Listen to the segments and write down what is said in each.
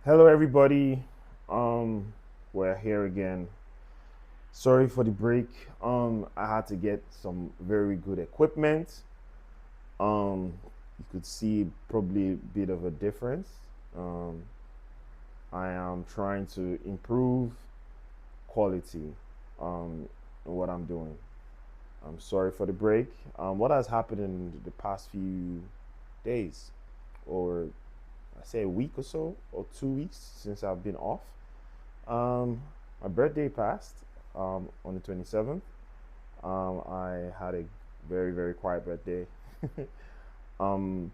Hello, everybody. Um, we're here again. Sorry for the break. I had to get some very good equipment. You could see probably a bit of a difference. Um, I am trying to improve quality in what I'm doing. I'm sorry for the break. What has happened in the past few days, or I say a week or so, or 2 weeks since I've been off? Um, my birthday passed on the 27th. I had a very, very quiet birthday. um,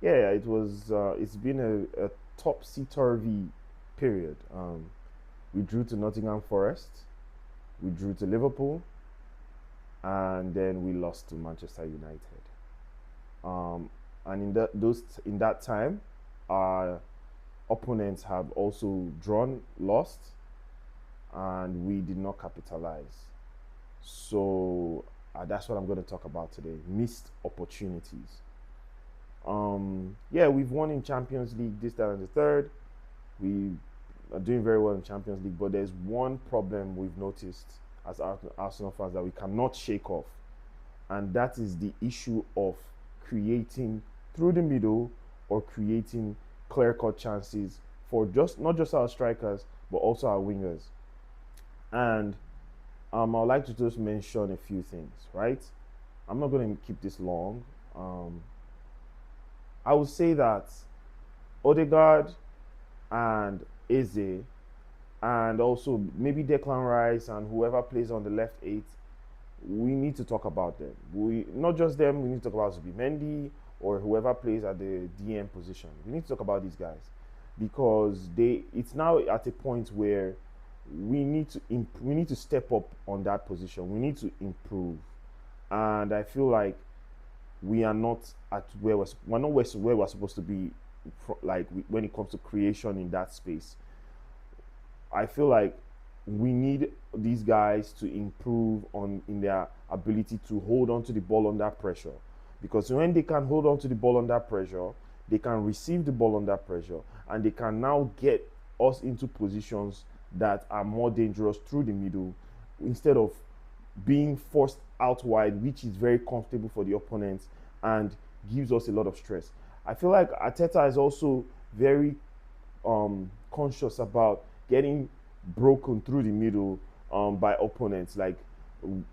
yeah, it was. It's been a topsy turvy period. We drew to Nottingham Forest, we drew to Liverpool, and then we lost to Manchester United. And in that time, our opponents have also drawn, lost, and we did not capitalize. So that's what I'm going to talk about today: missed opportunities. Yeah, we've won in Champions League this, that, and the third. We are doing very well in Champions League, but there's one problem we've noticed as Arsenal fans that we cannot shake off, and that is the issue of creating through the middle or creating clear-cut chances for just not just our strikers but also our wingers. And I'd like to just mention a few things, right? I'm not going to keep this long. Um, I would say that Odegaard and Eze, and also maybe Declan Rice and whoever plays on the left eight, we need to talk about them. We not just them. We need to talk about Zubimendi or whoever plays at the DM position. We need to talk about these guys because they. It's now at a point where we need to step up on that position. We need to improve, and I feel like we are not at we're not where we're supposed to be. Like when it comes to creation in that space, I feel like we need these guys to improve on in their ability to hold on to the ball under pressure. Because when they can hold on to the ball under pressure, they can receive the ball under pressure, and they can now get us into positions that are more dangerous through the middle instead of being forced out wide, which is very comfortable for the opponents and gives us a lot of stress. I feel like Ateta is also very conscious about getting broken through the middle by opponents, like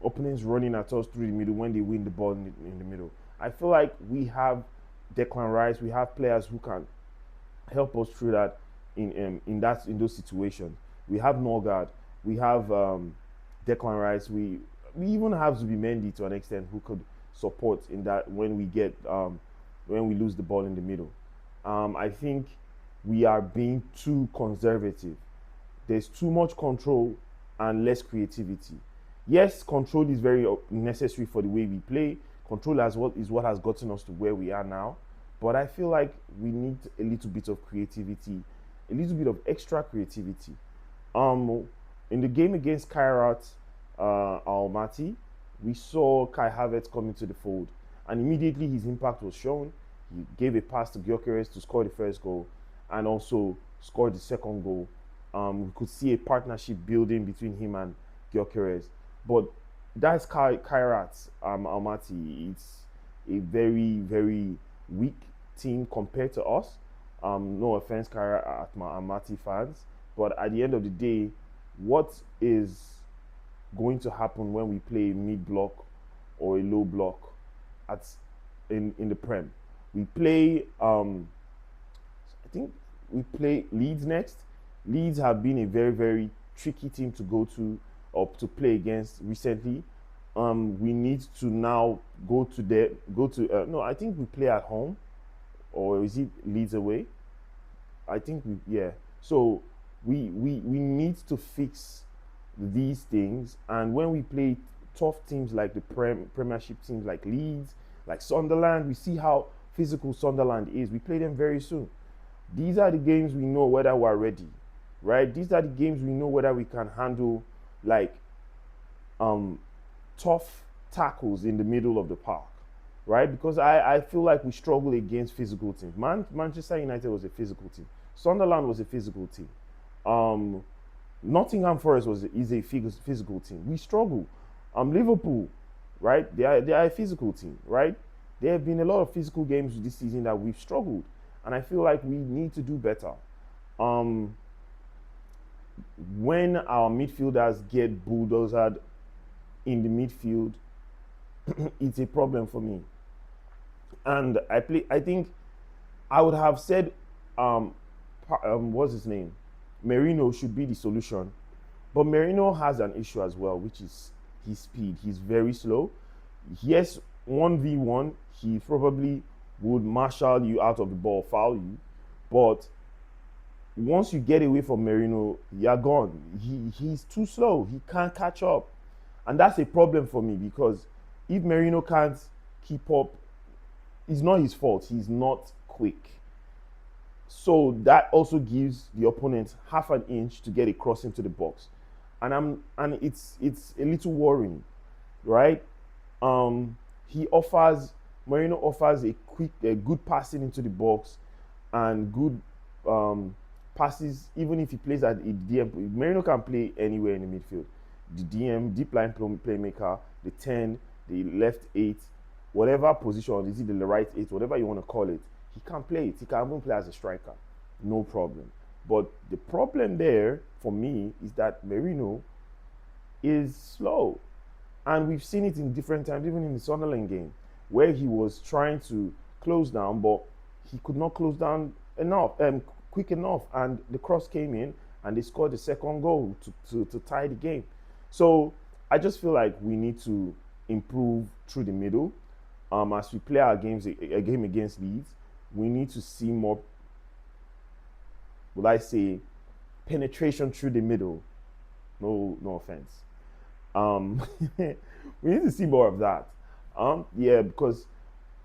opponents running at us through the middle when they win the ball in the middle. I feel like we have Declan Rice, we have players who can help us through that in those situations. We have Norgard, we have Declan Rice, we even have Zubimendi to an extent who could support in that when we lose the ball in the middle. I think we are being too conservative. There's too much control and less creativity. Yes, control is very necessary for the way we play. Control is what has gotten us to where we are now. But I feel like we need a little bit of creativity, a little bit of extra creativity. In the game against Kairat Almaty, we saw Kai Havertz come into the fold, and immediately his impact was shown. He gave a pass to Gyökeres to score the first goal, and also scored the second goal. We could see a partnership building between him and Gyökeres. But that's Kairat Almaty. It's a very, very weak team compared to us. No offense, Kairat Almaty fans. But at the end of the day, what is going to happen when we play mid block or a low block at in the Prem? We play I think we play Leeds next. Leeds have been a very, very tricky team to go to or to play against recently. We need to now go to no, I think we play at home, or is it Leeds away? I think yeah. So we need to fix these things, and when we play tough teams like the Premiership teams like Leeds, like Sunderland, we see how physical Sunderland is. We play them very soon. These are the games we know whether we're ready, right? These are the games we know whether we can handle like tough tackles in the middle of the park. right? Because I feel like we struggle against physical teams. Manchester United was a physical team. Sunderland was a physical team. Um, Nottingham Forest is a physical team. We struggle. Liverpool, right? They are a physical team, right? There have been a lot of physical games this season that we've struggled, and I feel like we need to do better. Um, when our midfielders get bulldozed in the midfield, it's a problem for me. And I think I would have said, um, what's his name? Merino should be the solution. But Merino has an issue as well, which is his speed. He's very slow. Yes, 1v1, he probably would marshal you out of the ball, foul you. But once you get away from Merino, you're gone. He's too slow. He can't catch up. And that's a problem for me because if Merino can't keep up, it's not his fault. He's not quick. So that also gives the opponent half an inch to get a cross into the box. And it's a little worrying, right? He offers Marino offers a good passing into the box and good passes. Even if he plays at a DM, Marino can play anywhere in the midfield. The DM, deep line playmaker, the 10, the left 8, whatever position, is it the right 8, whatever you want to call it, he can play it. He can even play as a striker, no problem. But the problem there for me is that Merino is slow. And we've seen it in different times, even in the Sunderland game, where he was trying to close down, but he could not close down quick enough. And the cross came in and they scored the second goal to tie the game. So I just feel like we need to improve through the middle. As we play our games, a game against Leeds, we need to see more, would I say, penetration through the middle. No offense. We need to see more of that. Yeah, because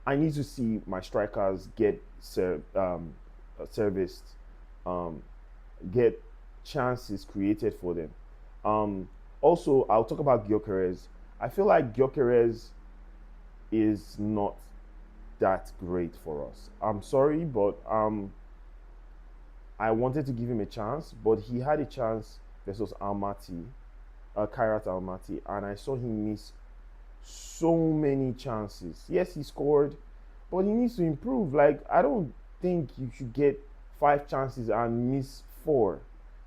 I need to see my strikers get serviced, get chances created for them. Also, I'll talk about Gyökeres. I feel like Gyökeres is not that great for us. I'm sorry, but I wanted to give him a chance, but he had a chance versus Almaty, Kairat Almaty, and I saw him miss so many chances. Yes, he scored, but he needs to improve. Like, I don't think you should get 5 chances and miss 4.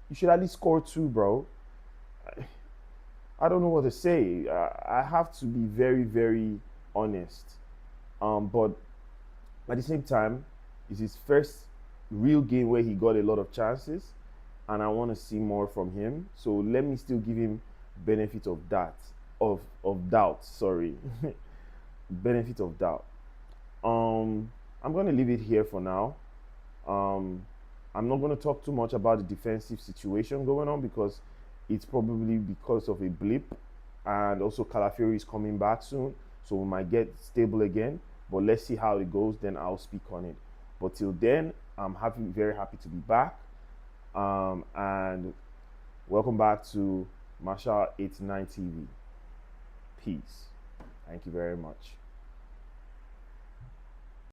You should at least score 2, bro. I don't know what to say. I have to be very, very honest. But at the same time, it's his first real game where he got a lot of chances, and I want to see more from him. So let me still give him benefit of that, of doubt. Sorry, benefit of doubt. I'm going to leave it here for now. I'm not going to talk too much about the defensive situation going on because it's probably because of a blip, and also Calafiori is coming back soon, so we might get stable again. But let's see how it goes, then I'll speak on it. But till then, I'm very happy to be back. And welcome back to Marshall 89 TV. Peace. Thank you very much.